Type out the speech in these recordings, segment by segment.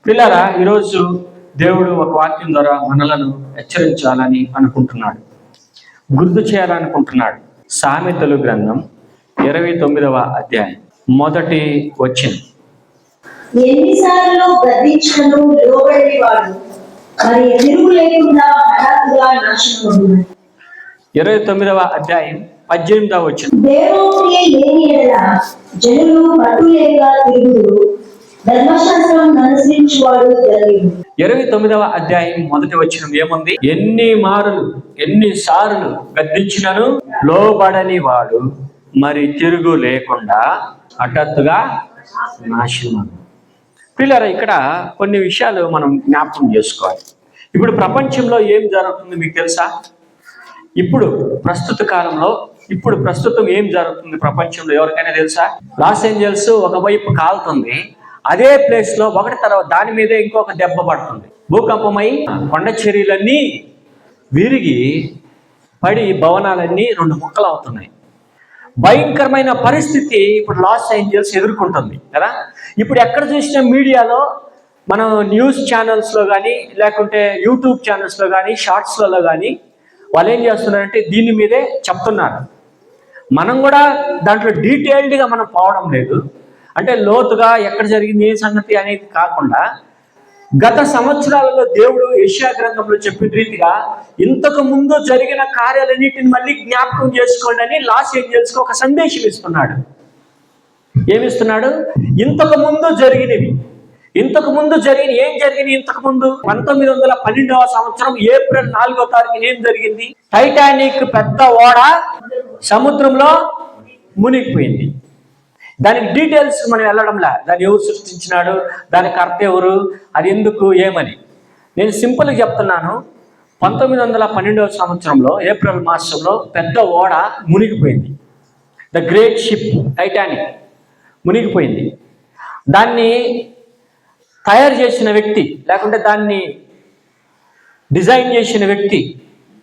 పిల్లరా, ఈరోజు దేవుడు ఒక వాక్యం ద్వారా మనలను హెచ్చరించాలని అనుకుంటున్నాడు, గుర్తు చేయాలనుకుంటున్నాడు. సామెతలు గ్రంథం 29వ అధ్యాయం మొదటి వచనం. ఎన్నిసార్లు గద్దించినను లోబడేవాడు మరి తిరుగు లేకుండా హఠాత్తుగా నాశనమగును. 29వ అధ్యాయం 18వ వచనం. దేవుని లేని యెడల జనులు పట్టులేక తిరుగుదురు, ధర్మశాస్త్రం అనుసరించువాడు ధన్యుడు. 29వ అధ్యాయం మొదటి వచనం ఏముంది? ఎన్నిసార్లు గద్దించినను లోబడని వాడు మరి తిరుగు లేకుండా హఠాత్తుగా నాశనం. పిల్లరా, ఇక్కడ కొన్ని విషయాలు మనం జ్ఞాపకం చేసుకోవాలి. ఇప్పుడు ప్రపంచంలో ఏం జరుగుతుంది మీకు తెలుసా? ఇప్పుడు ప్రస్తుతం ఏం జరుగుతుంది ప్రపంచంలో ఎవరికైనా తెలుసా? లాస్ ఏంజల్స్ ఒకవైపు కాలుతుంది, అదే ప్లేస్ లో ఒకటి తర్వాత దాని మీదే ఇంకొక దెబ్బ పడుతుంది. భూకంపమై కొండ చర్యలన్నీ విరిగి పడి భవనాలన్నీ 2 ముక్కలు అవుతున్నాయి. భయంకరమైన పరిస్థితి ఇప్పుడు లాస్ ఏంజల్స్ ఎదుర్కొంటుంది కదా. ఇప్పుడు ఎక్కడ చూసిన మీడియాలో, మనం న్యూస్ ఛానల్స్లో కానీ లేకుంటే యూట్యూబ్ ఛానల్స్లో కానీ షార్ట్స్లలో కానీ వాళ్ళు ఏం చేస్తున్నారంటే దీని మీదే చెప్తున్నారు. మనం కూడా దాంట్లో డీటెయిల్డ్గా మనం పోవడం లేదు, అంటే లోతుగా ఎక్కడ జరిగింది ఏ సంగతి అనేది కాకుండా గత సంవత్సరాలలో దేవుడు యెషయా గ్రంథంలో చెప్పిన రీతిగా ఇంతకు ముందు జరిగిన కార్యాలన్నిటిని మళ్ళీ జ్ఞాపకం చేసుకోండి అని లాస్ ఏంజల్స్కి ఒక సందేశం ఇస్తున్నాడు. ఏమిస్తున్నాడు? ఇంతకు ముందు జరిగినవి. ఏం జరిగింది? ఇంతకు ముందు 1912వ సంవత్సరం ఏప్రిల్ 4వ తారీఖున ఏం జరిగింది? టైటానిక్ పెద్ద ఓడ సముద్రంలో మునిగిపోయింది. దానికి డీటెయిల్స్ మనం వెళ్ళడంలా, దాన్ని ఎవరు సృష్టించినాడు, దానికి అర్థ ఎవరు, అది ఎందుకు, ఏమని. నేను సింపుల్గా చెప్తున్నాను. 1912వ సంవత్సరంలో ఏప్రిల్ మాసంలో పెద్ద ఓడ మునిగిపోయింది. ద గ్రేట్ షిప్ టైటానిక్ మునిగిపోయింది. దాన్ని తయారు చేసిన వ్యక్తి లేకుంటే దాన్ని డిజైన్ చేసిన వ్యక్తి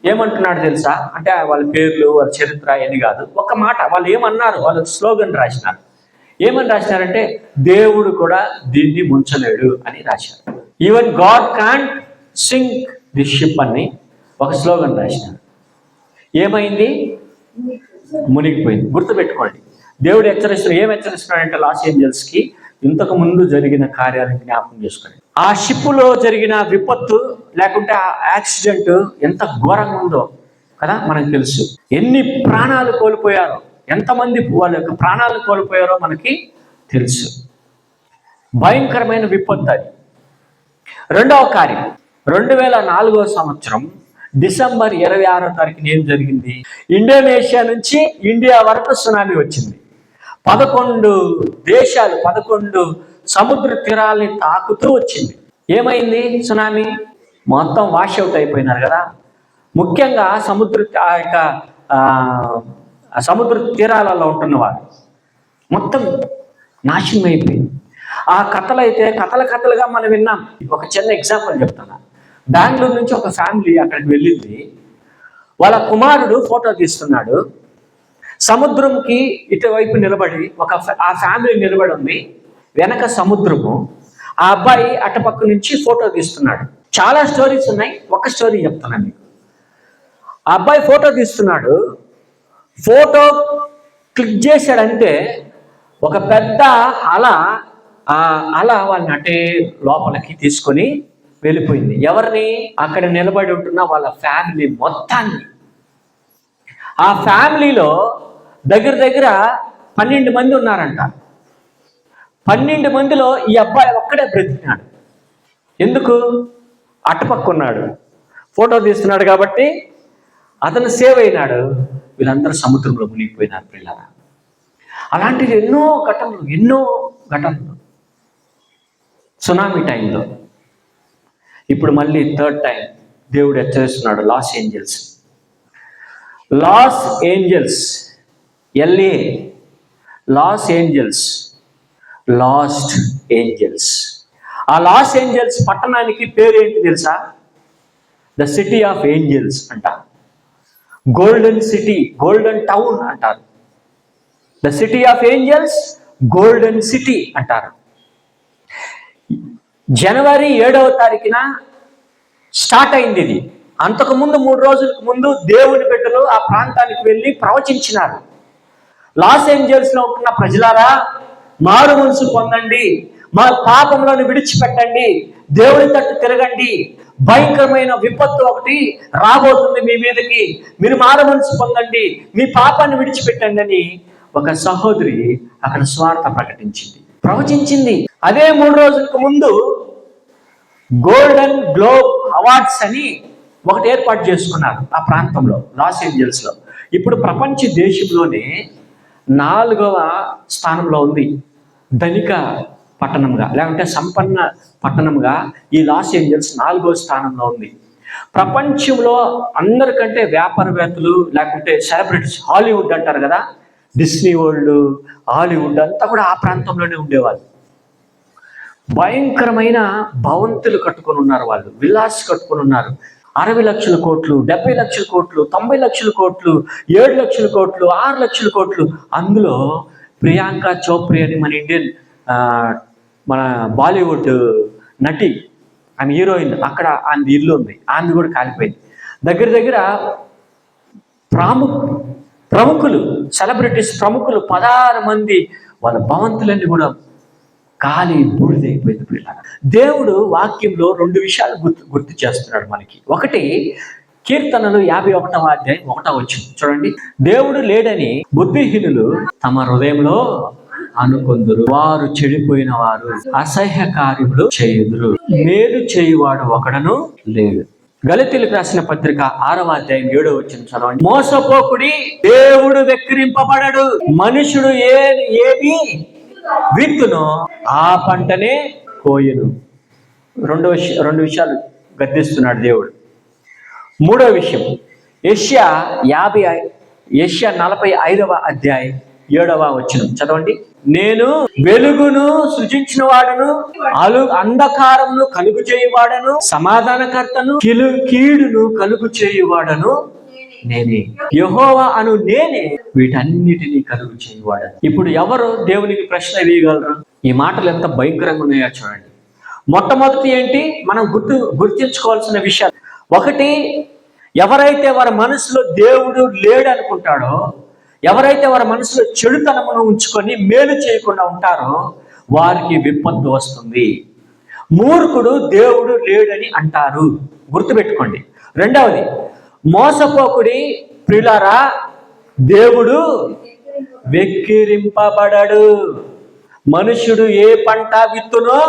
ఏమంటున్నాడు తెలుసా? అంటే వాళ్ళ పేర్లు, వాళ్ళ చరిత్ర అని కాదు, ఒక మాట వాళ్ళు ఏమన్నారు, వాళ్ళు స్లోగన్ రాసినారు. ఏమని రాసినారంటే దేవుడు కూడా దీన్ని ముంచలేడు అని రాశారు. Even God can't sink this ship అని ఒక స్లోగన్ రాసినారు. ఏమైంది? మునిగిపోయింది. గుర్తుపెట్టుకోండి, దేవుడు ఏం హెచ్చరిస్తున్నాడంటే లాస్ ఏంజల్స్కి ఇంతకు ముందు జరిగిన కార్యాలను జ్ఞాపకం చేసుకుని, ఆ షిప్పులో జరిగిన విపత్తు లేకుంటే ఆ యాక్సిడెంట్ ఎంత ఘోరంగా ఉందో కదా మనకు తెలుసు. ఎన్ని ప్రాణాలు కోల్పోయారో, ఎంతమంది వాళ్ళ యొక్క ప్రాణాలు కోల్పోయారో మనకి తెలుసు. భయంకరమైన విపత్తు అది. రెండవ కార్యం 2004వ సంవత్సరం డిసెంబర్ 26వ తారీఖున ఏం జరిగింది? ఇండోనేషియా నుంచి ఇండియా వరకు సునామీ వచ్చింది. 11 దేశాలు 11 సముద్ర తీరాల్ని తాకుతూ వచ్చింది. ఏమైంది? సునామీ మొత్తం వాష్ అవుట్ అయిపోయినారు కదా. ముఖ్యంగా సముద్ర తీరాలలో ఉంటున్న వారు మొత్తం నాశనం అయిపోయింది. ఆ కథలుగా మనం విన్నాం. ఒక చిన్న ఎగ్జాంపుల్ చెప్తున్నా. బెంగళూరు నుంచి ఒక ఫ్యామిలీ అక్కడికి వెళ్ళింది. వాళ్ళ కుమారుడు ఫోటో తీస్తున్నాడు. సముద్రంకి ఇటువైపు నిలబడి ఆ ఫ్యామిలీ నిలబడి ఉంది, వెనక సముద్రము. ఆ అబ్బాయి అటుపక్క నుంచి ఫోటో తీస్తున్నాడు. చాలా స్టోరీస్ ఉన్నాయి, ఒక స్టోరీ చెప్తున్నాను మీకు. ఆ అబ్బాయి ఫోటో తీస్తున్నాడు. ఫోటో క్లిక్ చేశాడంటే ఒక పెద్ద అల వాళ్ళని అటే లోపలికి తీసుకొని వెళ్ళిపోయింది. ఎవరిని? అక్కడ నిలబడి ఉంటున్న వాళ్ళ ఫ్యామిలీ మొత్తాన్ని. ఆ ఫ్యామిలీలో దగ్గర 12 మంది ఉన్నారంట. 12 మందిలో ఈ అబ్బాయి ఒక్కడే బ్రతికినాడు. ఎందుకు? అటుపక్క ఉన్నాడు, ఫోటో తీస్తున్నాడు కాబట్టి అతను సేవ్ అయినాడు. వీళ్ళందరూ సముద్రంలో మునిగిపోయినారు పిల్లల. అలాంటివి ఎన్నో ఘటనలు సునామీ టైంలో. ఇప్పుడు మళ్ళీ 3rd టైం దేవుడు హెచ్చరిస్తున్నాడు Los Angeles. LA Los Angeles, lost angels. ఆ లాస్ ఏంజల్స్ పట్టణానికి పేరు ఏంటి తెలుసా? ద సిటీ ఆఫ్ ఏంజల్స్ అంట. గోల్డెన్ సిటీ, గోల్డెన్ టౌన్ అంటారు. The city of angels, golden city అంటారు. జనవరి 7వ తారీఖున స్టార్ట్ అయింది ఇది. అంతకుముందు 3 రోజులకు ముందు దేవుని బిడ్డలు ఆ ప్రాంతానికి వెళ్ళి ప్రవచించినారు. లాస్ ఏంజల్స్ లో ఉంటున్న ప్రజలారా, మారు మనసు పొందండి, మా పాపంలోని విడిచిపెట్టండి, దేవుని తట్టు తిరగండి, భయంకరమైన విపత్తు ఒకటి రాబోతుంది మీ మీదకి, మీరు మారు మనసు పొందండి, మీ పాపాన్ని విడిచిపెట్టండి అని ఒక సహోదరి అక్కడ స్వార్థ ప్రవచించింది. అదే 3 రోజులకు ముందు గోల్డెన్ గ్లోబ్ అవార్డ్స్ అని ఒకటి ఏర్పాటు చేసుకున్నారు ఆ ప్రాంతంలో, లాస్ ఏంజల్స్ లో. ఇప్పుడు ప్రపంచ దేశంలోనే 4వ స్థానంలో ఉంది ధనిక పట్టణంగా, లేకుంటే సంపన్న పట్టణంగా ఈ లాస్ ఏంజల్స్ 4వ స్థానంలో ఉంది. ప్రపంచంలో అందరికంటే వ్యాపారవేత్తలు లేకుంటే సెలబ్రిటీస్, హాలీవుడ్ అంటారు కదా, డిస్నీ వరల్డ్, హాలీవుడ్ అంతా కూడా ఆ ప్రాంతంలోనే ఉండేవాళ్ళు. భయంకరమైన భవంతులు కట్టుకొని ఉన్నారు వాళ్ళు, విల్లాస్ కట్టుకొని ఉన్నారు. 60 లక్షల కోట్లు, 70 లక్షల కోట్లు, 90 లక్షల కోట్లు, 7 లక్షల కోట్లు, 6 లక్షల కోట్లు. అందులో ప్రియాంక చోప్రా అని మన ఇండియన్ మన బాలీవుడ్ నటి, ఆమె హీరోయిన్, అక్కడ ఆమె ఇల్లు ఉంది, ఆమె కూడా కాలిపోయింది. దగ్గర దగ్గర ప్రముఖులు, సెలబ్రిటీస్ ప్రముఖులు 16 మంది వాళ్ళ భవంతులన్నీ కూడా కాలి బూడిదైపోయింది. పిల్లలు, దేవుడు వాక్యంలో 2 విషయాలు గుర్తు చేస్తున్నాడు మనకి. ఒకటి, కీర్తనలు 51వ అధ్యాయం 1వ వచనం చూడండి. దేవుడు లేడని బుద్ధిహీనులు తమ హృదయంలో అనుకొందురు, వారు చెడిపోయిన వారు అసహ్య కార్యములు చేయుదురు, మేలు చేయువాడు ఒకడను లేడు. గలతీయులకు రాసిన పత్రిక 6వ అధ్యాయం 7వ వచనం చదవండి. మోసపోకుడి, దేవుడు వెక్కిరింపబడడు, మనుషుడు ఏది విత్తును ఆ పంటనే కోయును. రెండు విషయాలు గద్దిస్తున్నాడు దేవుడు. 3వ విషయం, యెషయా 45వ అధ్యాయం 7వ వచనం చదవండి. నేను వెలుగును సృజించిన వాడను, అంధకారమును కలుగు చేయువాడను, సమాధానకర్తను, కీడును కలుగు చేయువాడను నేనే, యెహోవా అను నేనే వీటన్నిటినీ కలుగు చేయువాడను. ఇప్పుడు ఎవరు దేవునికి ప్రశ్న వేయగలరు? ఈ మాటలు ఎంత భయంకరంగా ఉన్నాయో చూడండి. మొట్టమొదటి ఏంటి మనం గుర్తించుకోవాల్సిన విషయాలు. ఒకటి, ఎవరైతే వారి మనసులో దేవుడు లేడు అనుకుంటాడో, ఎవరైతే వారి మనసులో చెడుతనమును ఉంచుకొని మేలు చేయకుండా ఉంటారో వారికి విపత్తు వస్తుంది. మూర్ఖుడు దేవుడు లేడని అంటారు, గుర్తుపెట్టుకోండి. రెండవది, మోసపోకుడి ప్రియులారా, దేవుడు వెక్కిరింపబడడు, మనుషుడు ఏ పంట విత్తునో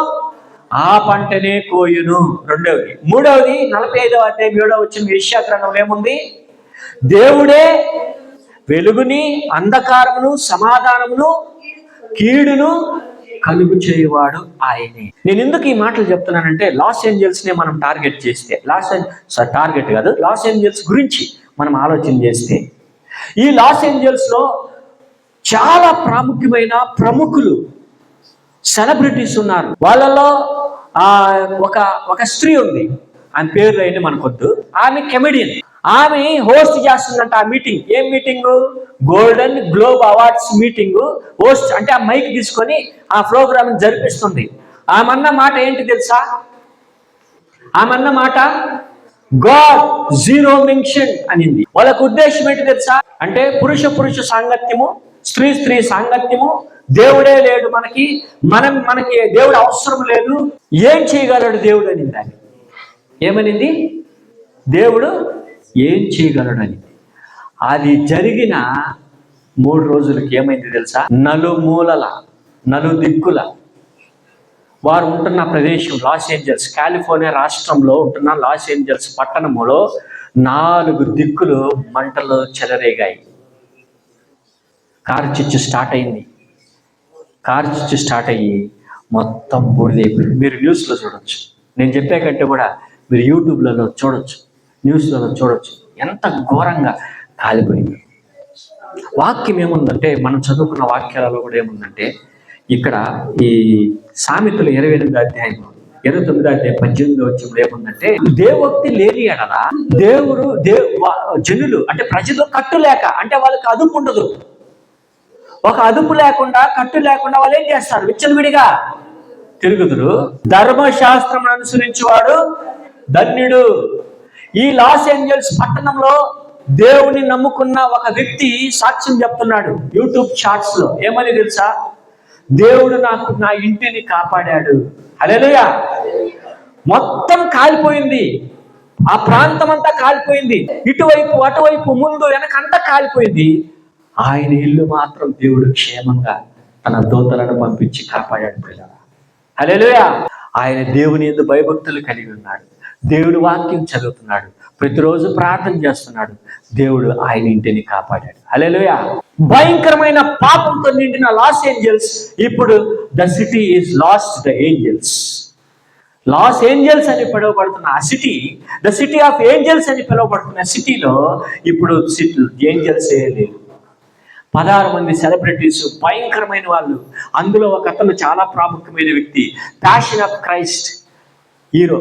ఆ పంటనే కోయును. రెండవది. మూడవది, 45వ అధ్యాయం 7వ వచనం యెషయా గ్రంథంలో ఏముంది? దేవుడే వెలుగుని, అంధకారమును, సమాధానమును, కీడును కలుగు చేయువాడు ఆయనే. నేను ఎందుకు ఈ మాటలు చెప్తున్నానంటే, లాస్ ఏంజల్స్ నే మనం టార్గెట్ చేస్తే, టార్గెట్ కాదు, లాస్ ఏంజల్స్ గురించి మనం ఆలోచన చేస్తే, ఈ లాస్ ఏంజల్స్ లో చాలా ప్రాముఖ్యమైన ప్రముఖులు, సెలబ్రిటీస్ ఉన్నారు. వాళ్ళలో ఒక స్త్రీ ఉంది, ఆమె పేరు అయితే మనకొద్దు. ఆమె కమెడియన్, ఆమె హోస్ట్ చేస్తుందంట ఆ మీటింగ్. ఏం meeting? Golden globe awards meeting host, అంటే ఆ మైక్ తీసుకొని ఆ ప్రోగ్రామ్ జరిపిస్తుంది. ఆమెన్న మాట ఏంటి తెలుసా? ఆమెన్న మాట గాడ్ జీరో మెన్షన్ అనింది. వాళ్ళకు ఉద్దేశం ఏంటి తెలుసా? అంటే పురుష సాంగత్యము, స్త్రీ సాంగత్యము, దేవుడే లేడు మనకి దేవుడు అవసరం లేదు, ఏం చేయగలడు దేవుడు అనింది. అని ఏమనింది? దేవుడు ఏం చేయగలడు అని. అది జరిగిన 3 రోజులకి ఏమైంది తెలుసా? నలుదిక్కుల వారు ఉంటున్న ప్రదేశం లాస్ ఏంజల్స్, కాలిఫోర్నియా రాష్ట్రంలో ఉంటున్న లాస్ ఏంజల్స్ పట్టణములో 4 దిక్కులు మంటలు చెలరేగాయి. కారు చిచ్చు స్టార్ట్ అయ్యి మొత్తం బూడిదైపోయింది. మీరు న్యూస్లో చూడొచ్చు, నేను చెప్పే కంటే కూడా మీరు యూట్యూబ్లలో చూడొచ్చు, న్యూస్లలో చూడొచ్చు ఎంత ఘోరంగా కాలిపోయింది. వాక్యం ఏముందంటే, మనం చదువుకున్న వాక్యాలలో కూడా ఏముందంటే, ఇక్కడ ఈ సామెతలు 28వ అధ్యాయం 18వ వచనంలో ఏముందంటే, దేవోక్తి లేని ఎడల జనులు అంటే ప్రజలు కట్టులేక, అంటే వాళ్ళకి అదుపు ఉండదు. ఒక అదుపు లేకుండా, కట్టు లేకుండా వాళ్ళు ఏం చేస్తారు? విచ్చలవిడిగా తిరుగుదురు, ధర్మశాస్త్రం అనుసరించేవాడు ధన్యుడు. ఈ లాస్ ఏంజల్స్ పట్టణంలో దేవుని నమ్ముకున్న ఒక వ్యక్తి సాక్ష్యం చెప్తున్నాడు యూట్యూబ్ షార్ట్స్ లో. ఏమని తెలుసా? దేవుడు నాకు నా ఇంటిని కాపాడాడు. హల్లెలూయా. మొత్తం కాలిపోయింది, ఆ ప్రాంతం అంతా కాలిపోయింది, ఇటువైపు అటువైపు ముందు వెనకంతా కాలిపోయింది. ఆయన ఇల్లు మాత్రం దేవుడు క్షేమంగా తన దూతలను పంపించి కాపాడాడు పిల్లలు. హల్లెలూయా. ఆయన దేవుని యందు భయభక్తులు కలిగి ఉన్నాడు, దేవుడు వాక్యం చదువుతున్నాడు, ప్రతిరోజు ప్రార్థన చేస్తున్నాడు. దేవుడు ఆయన ఇంటిని కాపాడాడు. హల్లెలూయా. భయంకరమైన పాపంతో నిండిన లాస్ ఏంజల్స్ ఇప్పుడు the city is lost the angels. Los Angeles అని పిలువబడుతున్న ఆ city, the city of angels అని పిలువబడుతున్న సిటీలో ఇప్పుడు ఏంజల్స్ ఏ లేదు. 16 మంది సెలబ్రిటీస్, భయంకరమైన వాళ్ళు. అందులో ఒక అతను చాలా ప్రాముఖ్యమైన వ్యక్తి, passion of Christ hero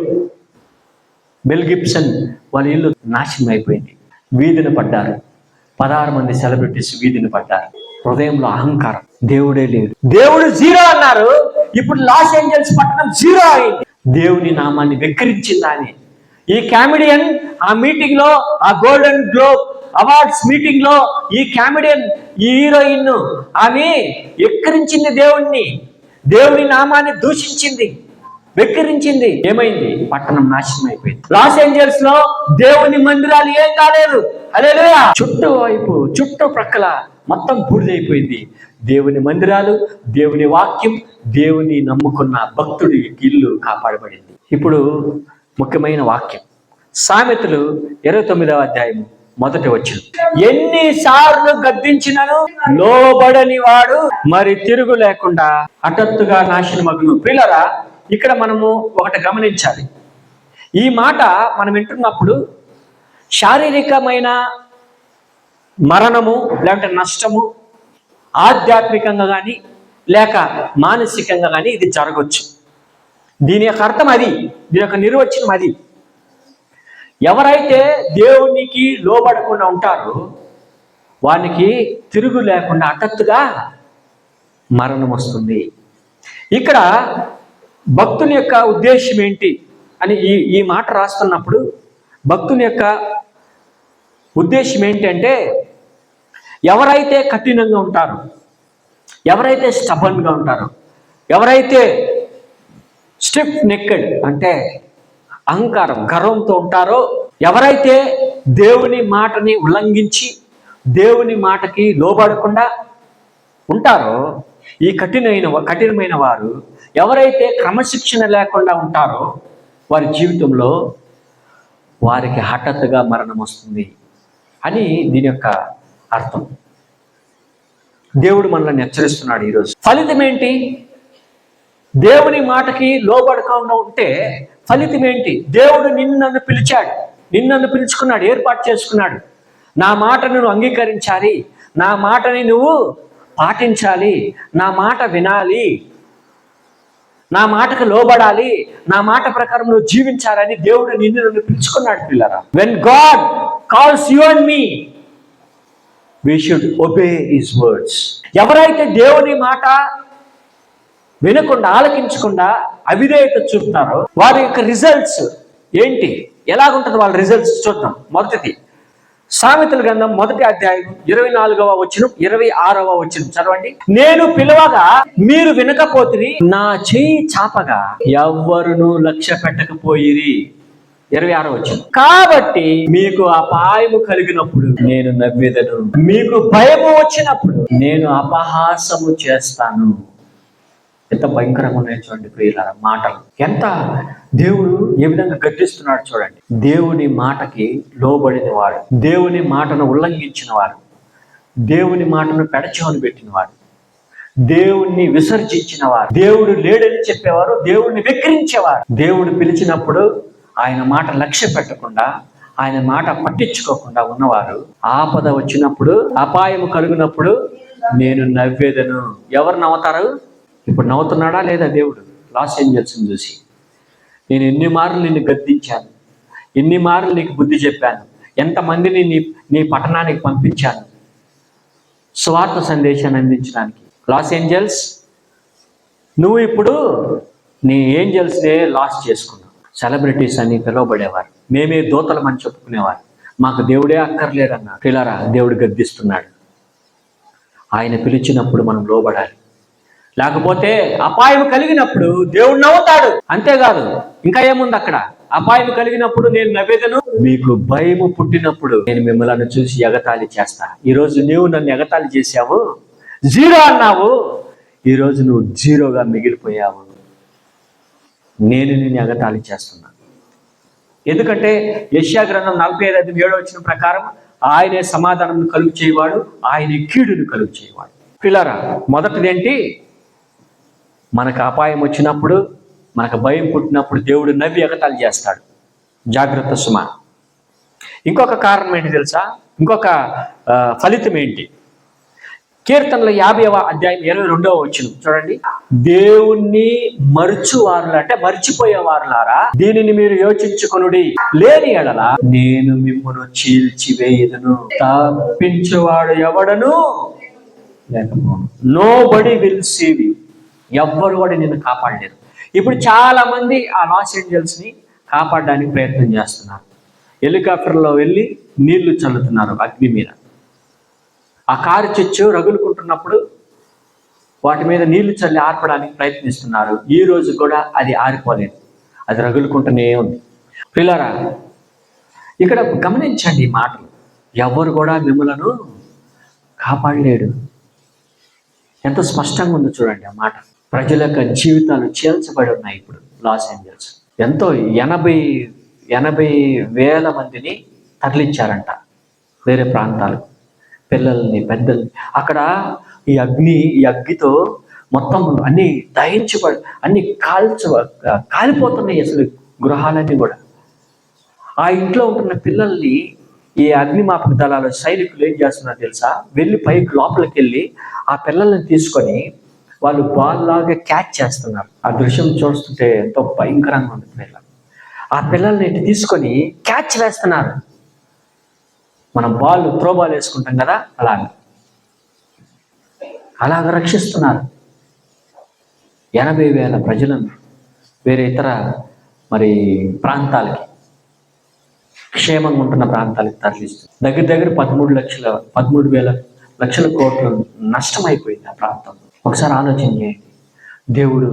మెల్ Gibson. వాళ్ళ ఇల్లు నాశనం అయిపోయింది, వీధిన పడ్డారు. 16 మంది సెలబ్రిటీస్ వీధిన పడ్డారు. హృదయంలో అహంకారం, దేవుడే లేడు, దేవుడు జీరో అన్నారు. ఇప్పుడు లాస్ ఏంజల్స్ పట్టణం జీరో అయింది. దేవుని నామాన్ని వెక్కిరించిందా అని ఈ కామెడియన్ ఆ మీటింగ్ లో, ఆ గోల్డెన్ గ్లోబ్ అవార్డ్స్ మీటింగ్ లో ఈ కామెడియన్, ఈ హీరోయిన్ ఆమె ఎక్కిరించింది దేవుణ్ణి, దేవుని నామాన్ని దూషించింది, వెక్కిరించింది. ఏమైంది? పట్టణం నాశనం అయిపోయింది. లాస్ ఏంజల్స్ లో దేవుని మందిరాలు ఏం కాలేదు. హల్లెలూయా. చుట్టూ ప్రక్కల మొత్తం బూడిదైపోయింది. దేవుని మందిరాలు, దేవుని వాక్యం, దేవుని నమ్ముకున్న భక్తుడి ఇల్లు కాపాడబడింది. ఇప్పుడు ముఖ్యమైన వాక్యం సామెతలు 29వ అధ్యాయం 1వ వచనం. ఎన్నిసార్లు గద్దించినను లోబడని వాడు మరి తిరుగు లేకుండా హఠాత్తుగా నాశనమగును. ప్రియులారా, ఇక్కడ మనము ఒకటి గమనించాలి. ఈ మాట మనం వింటున్నప్పుడు శారీరకమైన మరణము లేదంటే నష్టము, ఆధ్యాత్మికంగా కానీ లేక మానసికంగా కానీ ఇది జరగవచ్చు. దీని యొక్క అర్థం అది, దీని యొక్క నిర్వచనం అది. ఎవరైతే దేవునికి లోబడకుండా ఉంటారో వానికి తిరుగు లేకుండా హఠాత్తుగా మరణం వస్తుంది. ఇక్కడ భక్తుని యొక్క ఉద్దేశం ఏంటి అని ఈ మాట రాస్తున్నప్పుడు భక్తుని యొక్క ఉద్దేశం ఏంటంటే, ఎవరైతే కఠినంగా ఉంటారో, ఎవరైతే స్టబన్గా ఉంటారో, ఎవరైతే స్టిఫ్ నెక్కెడ్ అంటే అహంకారం, గర్వంతో ఉంటారో, ఎవరైతే దేవుని మాటని ఉల్లంఘించి దేవుని మాటకి లోబడకుండా ఉంటారో, ఈ కఠినమైన వారు ఎవరైతే క్రమశిక్షణ లేకుండా ఉంటారో వారి జీవితంలో వారికి హఠాత్తుగా మరణం వస్తుంది అని దీని యొక్క అర్థం. దేవుడు మనల్ని హెచ్చరిస్తున్నాడు ఈరోజు. ఫలితం ఏంటి? దేవుని మాటకి లోబడకుండా ఉంటే ఫలితం ఏంటి? దేవుడు నన్ను పిలిచాడు, నన్ను పిలుచుకున్నాడు, ఏర్పాటు చేసుకున్నాడు. నా మాటను నువ్వు అంగీకరించాలి, నా మాటని నువ్వు పాటించాలి, నా మాట వినాలి, నా మాటకు లోబడాలి, నా మాట ప్రకారం నువ్వు జీవించాలని దేవుడు నన్ను పిలుచుకున్నాడు పిల్లరా. When God calls you and me, we should obey his words. ఎవరైతే దేవుని మాట వినకుండా, ఆలకించకుండా అవిధేయత చూపుతారో వారి యొక్క రిజల్ట్స్ ఏంటి, ఎలాగుంటుంది వాళ్ళ రిజల్ట్స్ చూద్దాం. మొదటిది సామెతల గ్రంథం 1వ అధ్యాయం 24వ వచనం 26వ వచనం చదవండి. నేను పిలవగా మీరు వినకపోతిరి, నా చెయ్యి చాపగా ఎవ్వరును లక్ష్య పెట్టకపోయిరి. 26వ వచనం. కాబట్టి మీకు అపాయము కలిగినప్పుడు నేను నవ్వేదను, మీకు భయము వచ్చినప్పుడు నేను అపహాసము చేస్తాను. ఎంత భయంకరంగా ఉన్నాయో చూడండి ప్రియులారా మాటలు. ఎంత దేవుడు ఏ విధంగా గద్దిస్తున్నాడు చూడండి. దేవుని మాటకి లోబడిన వాడు, దేవుని మాటను ఉల్లంఘించిన వాడు, దేవుని మాటను పెడచెవిన పెట్టినవాడు, దేవుణ్ణి విసర్జించిన వారు, దేవుడు లేడని చెప్పేవారు, దేవుణ్ణి వెక్కిరించేవారు. దేవుడు పిలిచినప్పుడు ఆయన మాట లక్ష్య పెట్టకుండా, ఆయన మాట పట్టించుకోకుండా ఉన్నవారు, ఆపద వచ్చినప్పుడు, అపాయము కలుగునప్పుడు నేను నవ్వేదను. ఎవరు నవ్వుతారు? ఇప్పుడు నవ్వుతున్నాడా లేదా దేవుడు? లాస్ ఏంజల్స్ని చూసి నేను ఎన్ని మార్లు నిన్ను గద్దించాను, ఎన్ని మార్లు నీకు బుద్ధి చెప్పాను, ఎంతమందిని నీ పట్టణానికి పంపించాను సువార్త సందేశాన్ని అందించడానికి. లాస్ ఏంజల్స్, నువ్వు ఇప్పుడు నీ ఏంజల్స్నే లాస్ట్ చేసుకున్నాం. సెలబ్రిటీస్ అని పిలువబడేవారు, మేమే దూతలమని చెప్పుకునేవారు. మాకు దేవుడే అక్కర్లేదన్నారు. పిల్లరా, దేవుడు గద్దిస్తున్నాడు. ఆయన పిలిచినప్పుడు మనం లోబడాలి. లేకపోతే అపాయం కలిగినప్పుడు దేవుడు నవ్వుతాడు. అంతేకాదు, ఇంకా ఏముంది అక్కడ? అపాయం కలిగినప్పుడు నేను నవ్వేదను, మీకు భయము పుట్టినప్పుడు నేను మిమ్మల్ని చూసి ఎగతాళి చేస్తా. ఈరోజు నీవు నన్ను ఎగతాళి చేశావు, జీరో అన్నావు, ఈరోజు నువ్వు జీరోగా మిగిలిపోయావు. నేను నిన్ను ఎగతాళి చేస్తున్నా. ఎందుకంటే యెషయా గ్రంథం 45:7 ప్రకారం ఆయనే సమాధానం కలుగు చేయవాడు, ఆయనే కీడును కలుగు చేయవాడు. పిల్లరా, మొదటిదేంటి? మనకు అపాయం వచ్చినప్పుడు, మనకు భయం పుట్టినప్పుడు దేవుడు నవ్వి ఎగతాళి చేస్తాడు. జాగ్రత్త సుమా. ఇంకొక కారణం ఏంటి తెలుసా? ఇంకొక ఫలితం ఏంటి? కీర్తనల 50:22 చూడండి. దేవుణ్ణి మరచువారులు, అంటే మర్చిపోయేవారులారా, దీనిని మీరు యోచించుకొనుడి. లేని ఎడల నేను మిమ్మును చీల్చివేయుదును, తప్పించువాడు ఎవడను లేకపోను. Nobody will save you. ఎవ్వరు కూడా నిన్ను కాపాడలేరు. ఇప్పుడు చాలా మంది ఆ లాస్ ఏంజల్స్ ని కాపాడడానికి ప్రయత్నం చేస్తున్నారు. హెలికాప్టర్లో వెళ్ళి నీళ్లు చల్లుతున్నారు అగ్ని మీద. ఆ కారు చెచ్చు రగులుకుంటున్నప్పుడు వాటి మీద నీళ్లు చల్లి ఆర్పడానికి ప్రయత్నిస్తున్నారు. ఈ రోజు కూడా అది ఆరిపోలేదు, అది రగులుకుంటూనే ఉంది. పిల్లరా, ఇక్కడ గమనించండి ఈ మాటలు. ఎవరు కూడా మిమ్మలను కాపాడలేడు. ఎంత స్పష్టంగా ఉందో చూడండి ఆ మాట. ప్రజల యొక్క జీవితాలు చీల్చబడి ఉన్నాయి. ఇప్పుడు లాస్ ఏంజల్స్ ఎంతో 80,000 మందిని తరలించారంట వేరే ప్రాంతాలు, పిల్లల్ని, పెద్దల్ని. అక్కడ ఈ అగ్గితో మొత్తం అన్ని దహించబడి, అన్ని కాలిపోతున్నాయి అసలు గృహాలన్నీ కూడా. ఆ ఇంట్లో ఉంటున్న పిల్లల్ని ఈ అగ్నిమాపక దళాలు సైనికులు ఏం చేస్తున్నారు తెలుసా? వెళ్ళి పైకి లోపలికి వెళ్ళి ఆ పిల్లల్ని తీసుకొని వాళ్ళు బాల్ లాగా క్యాచ్ చేస్తున్నారు. ఆ దృశ్యం చూస్తుంటే ఎంతో భయంకరంగా ఉంది. పిల్లలు ఆ పిల్లల్ని తీసుకొని క్యాచ్ వేస్తున్నారు. మనం త్రో బాల్ వేసుకుంటాం కదా, అలాగ రక్షిస్తున్నారు. 80,000 ప్రజలను వేరే ఇతర ప్రాంతాలకి, క్షేమంగా ఉంటున్న ప్రాంతాలకు తరలిస్తుంది. దగ్గర 13,000 లక్షల కోట్లు నష్టం అయిపోయింది ఆ ప్రాంతంలో. ఒకసారి ఆలోచన చేయండి. దేవుడు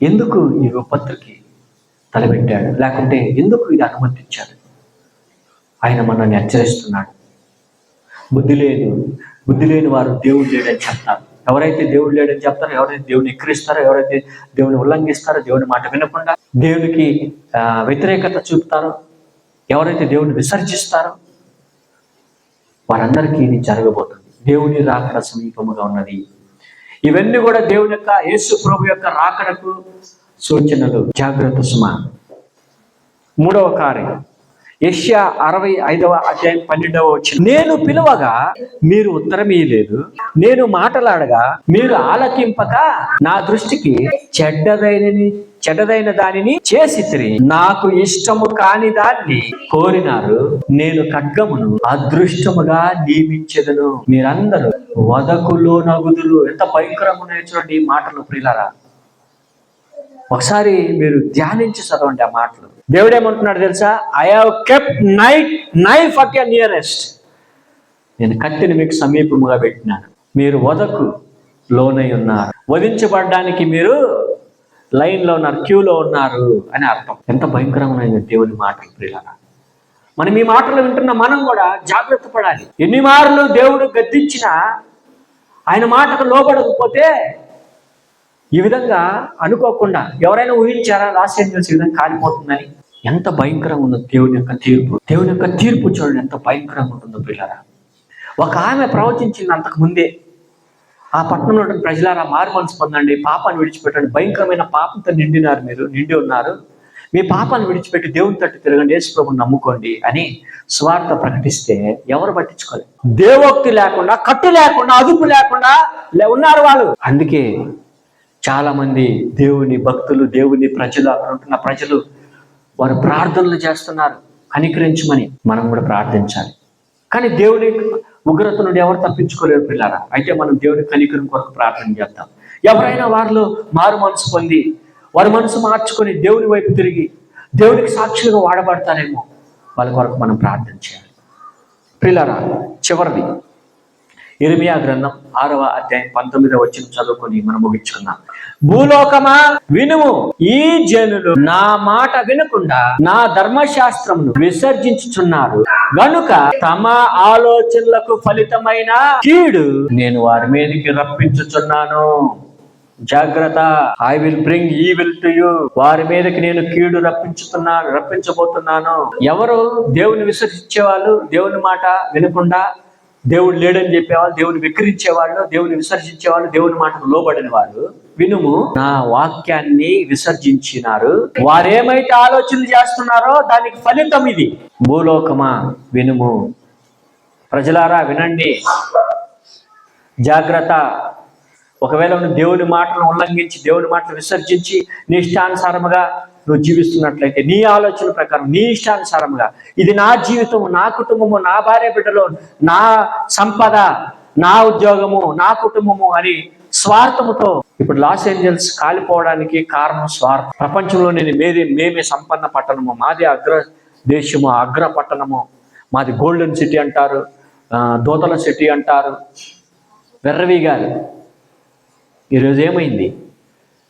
ఎందుకు ఈ విపత్తుకి తలపెట్టాడు? లేకుంటే ఎందుకు ఇది అనుమతించాడు? ఆయన మనల్ని హెచ్చరిస్తున్నాడు. బుద్ధి లేని వారు దేవుడు లేడని చెప్తారు. ఎవరైతే దేవుడు లేడని చెప్తారో, ఎవరైతే దేవుని ఎక్కిరిస్తారో, ఎవరైతే దేవుని ఉల్లంఘిస్తారో, దేవుని మాట వినకుండా దేవునికి వ్యతిరేకత చూపుతారో, ఎవరైతే దేవుని విసర్జిస్తారో వారందరికీ ఇది జరగబోతుంది. దేవుని రాకడ సమీపముగా ఉన్నది. ఇవన్నీ కూడా దేవుని యొక్క, యేసు ప్రభు యొక్క రాకడకు సూచనలు. జాగ్రత్త సుమా. 3వ కార్యం, యెషయా 65:12 నేను పిలువగా మీరు ఉత్తరం ఇయ్యలేదు, నేను మాటలాడగా మీరు ఆలకింపక నా దృష్టికి చెడ్డదైన దానిని చేసితిరి, నాకు ఇష్టము కాని దాన్ని కోరినారు. నేను ఖడ్గమును అదృష్టముగా నియమించెదను, మీరందరూ వదకులో నగుదురు. ఎంత భయంకరంగా ఉన్నాయో చూడండి ఈ మాటలు ప్రియులారా. ఒకసారి మీరు ధ్యానించి చదవండి ఆ మాటలు. దేవుడు ఏమంటున్నాడు తెలుసా? I have kept knife at your nearest. నేను కత్తిని మీకు సమీపముగా పెట్టినాను, మీరు వదకు లోనై ఉన్నారు, వధించబడడానికి మీరు లైన్లో ఉన్నారు, క్యూలో ఉన్నారు అని అర్థం. ఎంత భయంకరంగా ఉన్నాయి దేవుని మాటలు ప్రియులారా. మనం ఈ మాటలు వింటున్న మనం కూడా జాగ్రత్త పడాలి. ఎన్ని మార్లు దేవుడు గద్దించినా ఆయన మాటకు లోబడకపోతే ఈ విధంగా అనుకోకుండా ఎవరైనా ఊహించారా లాస్ ఏంజల్స్ ఈ విధంగా కాలిపోతుందని? ఎంత భయంకరంగా ఉందో దేవుని యొక్క తీర్పు. దేవుని యొక్క తీర్పు చూడండి ఎంత భయంకరంగా ఉంటుందో పిల్లరా. ఒక ఆమె ప్రవచించింది అంతకు ముందే, ఆ పట్టణంలో ఉన్న ప్రజలారా మారు మనసు పొందండి, పాపాన్ని విడిచిపెట్టండి, భయంకరమైన పాపంతో నిండి ఉన్నారు, మీ పాపాన్ని విడిచిపెట్టి దేవుని తట్టు తిరగండి, యేసు ప్రభువుని నమ్ముకోండి అని స్వార్థ ప్రకటిస్తే ఎవరు పట్టించుకోలేదు. దేవోక్తి లేకుండా, కట్టు లేకుండా, అదుపు లేకుండా ఉన్నారు వాళ్ళు. అందుకే చాలా మంది దేవుని భక్తులు, దేవుని ప్రజలు, అక్కడ ఉంటున్న ప్రజలు వారు ప్రార్థనలు చేస్తున్నారు కనికరించమని. మనం కూడా ప్రార్థించాలి. కానీ దేవుని ఉగ్రత నుండి ఎవరు తప్పించుకోలేరు పిల్లారా. అయితే మనం దేవుని కనికరం కొరకు ప్రార్థన చేద్దాం. ఎవరైనా వారిలో మారు మనసు పొంది వారి మనసు మార్చుకొని దేవుని వైపు తిరిగి దేవునికి సాక్షులుగా వాడబడతారేమో వాళ్ళ కొరకు మనం ప్రార్థన చేయాలి. ప్రియులారా, చివరిది ఇర్మియా గ్రంథం 6వ అధ్యాయం 19వ వచనం చదువుకొని మనం ముగించుకున్నాం. భూలోకమా వినుము, ఈ జనులు నా మాట వినకుండా నా ధర్మశాస్త్రమును విసర్జించుచున్నారు గనుక తమ ఆలోచనలకు ఫలితమైన కీడు నేను వారి మీదకి రప్పించుచున్నాను. జాగ్రత్త, I will bring evil to you. వారి మీదకి నేను కీడు రప్పించబోతున్నాను. ఎవరు? దేవుని విసర్జించేవాళ్ళు, దేవుని మాట వినకుండా దేవుడు లేడని చెప్పేవాళ్ళు, దేవుని వికరించేవాళ్ళు, దేవుని విసర్జించేవాళ్ళు, దేవుని మాటకు లోబడిన వాళ్ళు. వినుము, నా వాక్యాన్ని విసర్జించినారు. వారేమైతే ఆలోచనలు చేస్తున్నారో దానికి ఫలితం ఇది. భూలోకమా వినుము, ప్రజలారా వినండి, జాగ్రత్త. ఒకవేళ నువ్వు దేవుని మాటలను ఉల్లంఘించి దేవుని మాటలు విసర్జించి నీ ఇష్టానుసారముగా నువ్వు జీవిస్తున్నట్లయితే, నీ ఆలోచన ప్రకారం నీ ఇష్టానుసారముగా, ఇది నా జీవితము, నా కుటుంబము, నా భార్య బిడ్డలు, నా సంపద, నా ఉద్యోగము, నా కుటుంబము అని స్వార్థముతో, ఇప్పుడు లాస్ ఏంజల్స్ కాలిపోవడానికి కారణం స్వార్థం. ప్రపంచంలో మేమే సంపన్న పట్టణము, మాది అగ్ర దేశము, అగ్ర పట్టణము, మాది గోల్డెన్ సిటీ అంటారు, దోతల సిటీ అంటారు, వెర్రవీగాలి. ఈరోజు ఏమైంది?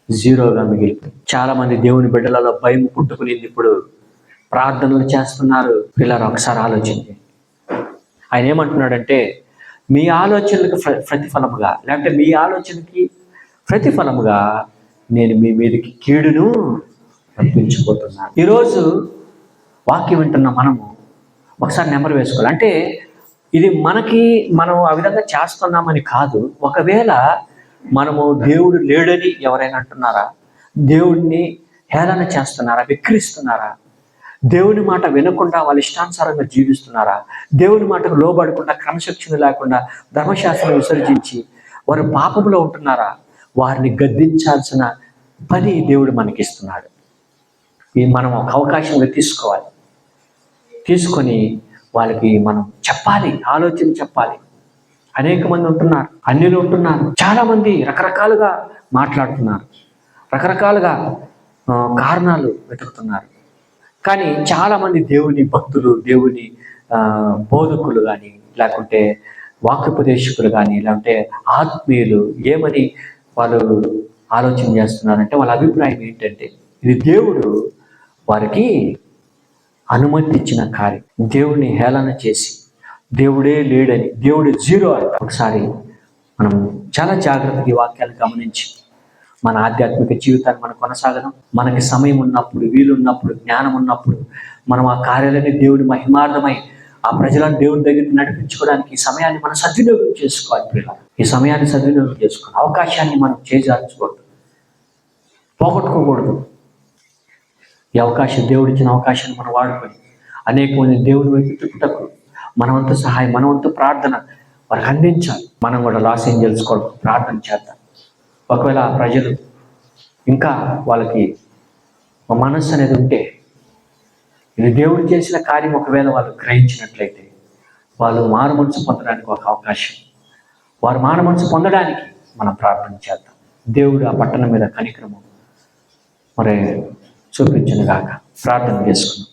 జీరోగా మిగిలిపోయింది. చాలా మంది దేవుని బిడ్డలలో భయం పుట్టుకునింది. ఇప్పుడు ప్రార్థనలు చేస్తున్నారు. పిల్లలు ఒకసారి ఆలోచించి ఆయన ఏమంటున్నాడంటే, మీ ఆలోచనలకు ప్రతిఫలముగా, లేకపోతే మీ ఆలోచనకి ప్రతిఫలముగా నేను మీ మీదకి కీడును రప్పించబోతున్నాను. ఈరోజు వాక్యం వింటున్న మనము ఒకసారి నెంబర్ వేసుకోవాలి. అంటే ఇది మనం ఆ విధంగా చేస్తున్నామని కాదు. ఒకవేళ మనము దేవుడు లేడని ఎవరైనా అంటున్నారా? దేవుడిని హేళన చేస్తున్నారా? విక్రిస్తున్నారా? దేవుని మాట వినకుండా వాళ్ళ ఇష్టానుసారంగా జీవిస్తున్నారా? దేవుని మాటకు లోబడకుండా, క్రమశిక్షణ లేకుండా ధర్మశాస్త్రం విసర్జించి వారు పాపంలో ఉంటున్నారా? వారిని గద్దించాల్సిన పని దేవుడు మనకిస్తున్నాడు. ఇది మనం ఒక అవకాశంగా తీసుకోవాలి. తీసుకొని వాళ్ళకి మనం చెప్పాలి, ఆలోచన చెప్పాలి. అనేక మంది ఉంటున్నారు, అన్యులు ఉంటున్నారు, చాలా మంది రకరకాలుగా మాట్లాడుతున్నారు, రకరకాలుగా కారణాలు వెతుకుతున్నారు. కానీ చాలా మంది దేవుని భక్తులు, దేవుని బోధకులు కానీ, లేకుంటే వాక్యోపదేశకులు కానీ, లేకుంటే ఆత్మీయులు ఏమని వాళ్ళు ఆలోచన చేస్తున్నారంటే, వాళ్ళ అభిప్రాయం ఏంటంటే, ఇది దేవుడు వారికి అనుమతి ఇచ్చిన కార్యం. దేవుడిని హేళన చేసి దేవుడే లేడని, దేవుడు జీరో అని. ఒకసారి మనం చాలా జాగ్రత్తగా ఈ వాక్యాలు గమనించి మన ఆధ్యాత్మిక జీవితాన్ని మనం కొనసాగడం, మనకి సమయం ఉన్నప్పుడు, వీలున్నప్పుడు, జ్ఞానం ఉన్నప్పుడు మనం ఆ కార్యాలన్నీ దేవుని మహిమార్థమై ఆ ప్రజలను దేవుని దగ్గరికి నడిపించుకోవడానికి ఈ సమయాన్ని మనం సద్వినియోగం చేసుకోవాలి. పిల్లలు, ఈ సమయాన్ని సద్వినియోగం చేసుకోవాలి. అవకాశాన్ని మనం చేజార్చకూడదు, పోగొట్టుకోకూడదు. ఈ అవకాశం, దేవుడిచ్చిన అవకాశాన్ని మనం వాడుకొని అనేక మంది దేవుని వైపు తిప్పుటకు మనవంతు సహాయం, మనవంతు ప్రార్థన వారికి అందించాలి. మనం కూడా లాస్ ఏంజల్స్ కొరకు ప్రార్థన చేద్దాం. ఒకవేళ ఆ ప్రజలు ఇంకా వాళ్ళకి మనస్సు అనేది ఉంటే, ఇది దేవుడు చేసిన కార్యం ఒకవేళ వాళ్ళు గ్రహించినట్లయితే, వాళ్ళు మారు మనసు పొందడానికి ఒక అవకాశం, వారు మారు మనసు పొందడానికి మనం ప్రార్థన చేద్దాం. దేవుడు ఆ పట్టణం మీద కనికరము మరి చూపించను గాక. ప్రార్థన చేసుకున్నాం.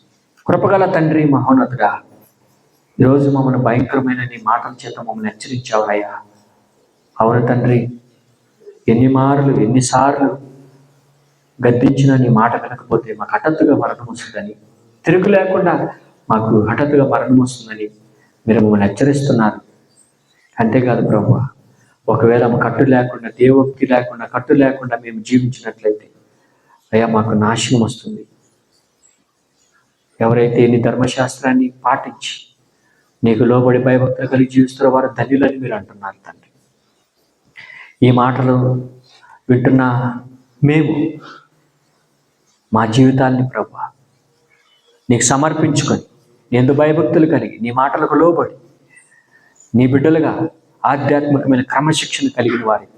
కృపగల తండ్రి, మహోన్నతుడా, ఈరోజు మమ్మల్ని భయంకరమైన నీ మాటల చేత మమ్మల్ని హెచ్చరించావయ్యా. అవును తండ్రి, ఎన్నిసార్లు గద్దించినా నీ మాట వినకపోతే మాకు హఠాత్తుగా మరణం వస్తుందని, తిరుగు లేకుండా మాకు హఠాత్తుగా మరణం వస్తుందని మీరు మమ్మల్ని హెచ్చరిస్తున్నారు. అంతేకాదు ప్రభువా, ఒకవేళ కట్టు లేకుండా, దేవోక్తి లేకుండా, కట్టు లేకుండా మేము జీవించినట్లయితే అయ్యా మాకు నాశనం వస్తుంది. ఎవరైతే నీ ధర్మశాస్త్రాన్ని పాటించి నీకు లోబడి భయభక్తులు కలిగి జీవిస్తారో వారు ధన్యులని మీరు అంటున్నారు తండ్రి. ఈ మాటలు వింటున్న మేము మా జీవితాన్ని ప్రభువా నీకు సమర్పించుకొని, ఎందు భయభక్తులు కలిగి నీ మాటలకు లోబడి నీ బిడ్డలుగా ఆధ్యాత్మికమైన క్రమశిక్షణ కలిగిన వారి,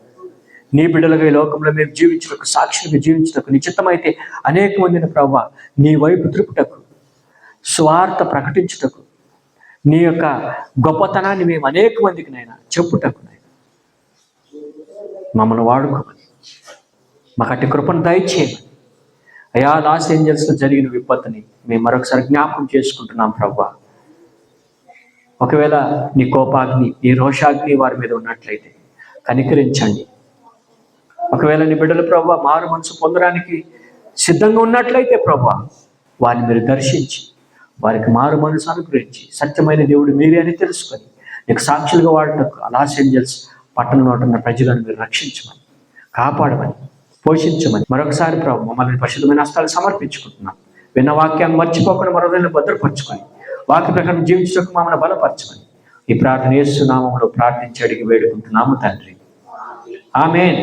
నీ బిడ్డలుగా ఈ లోకంలో మేము జీవించటకు, సాక్షిగా జీవించటకు, నీ చిత్తమైతే అనేక మందిని ప్రభువా నీ వైపు త్రిపుటకు, స్వార్థ ప్రకటించుటకు, నీ యొక్క గొప్పతనాన్ని మేము అనేక మందికి నైనా చెప్పుటకు మమ్మల్ని వాడుకోమని, మాకు అట్టి కృపను దయచేయమని అయా లాస్ ఏంజల్స్లో జరిగిన విపత్తుని మేము మరొకసారి జ్ఞాపకం చేసుకుంటున్నాం ప్రభా. ఒకవేళ నీ కోపాగ్ని, నీ రోషాగ్ని వారి మీద ఉన్నట్లయితే కనికరించండి. ఒకవేళ నీ బిడ్డలు ప్రభా మారు మనసు పొందడానికి సిద్ధంగా ఉన్నట్లయితే ప్రభా వారిని మీరు దర్శించి వారికి మారు మనసు అనుగ్రహించి సత్యమైన దేవుడు మీరే అని తెలుసుకొని నీకు సాక్షులుగా వాడటకు లాస్ ఏంజల్స్ పట్టణంలో ఉంటున్న ప్రజలను మీరు రక్షించమని, కాపాడమని, పోషించమని మరొకసారి ప్రభు మమ్మల్ని పరిశుద్ధమైన హస్తాలు సమర్పించుకుంటున్నాం. విన్న వాక్యాన్ని మర్చిపోకుండా మరొకరిని భద్రపరచుకొని వాక్య ప్రకారం జీవించడానికి మమ్మల్ని బలపరచమని ఈ ప్రార్థన యేసు నామములో ప్రార్థించి అడిగి వేడుకుంటున్నాము తండ్రి. ఆమేన్.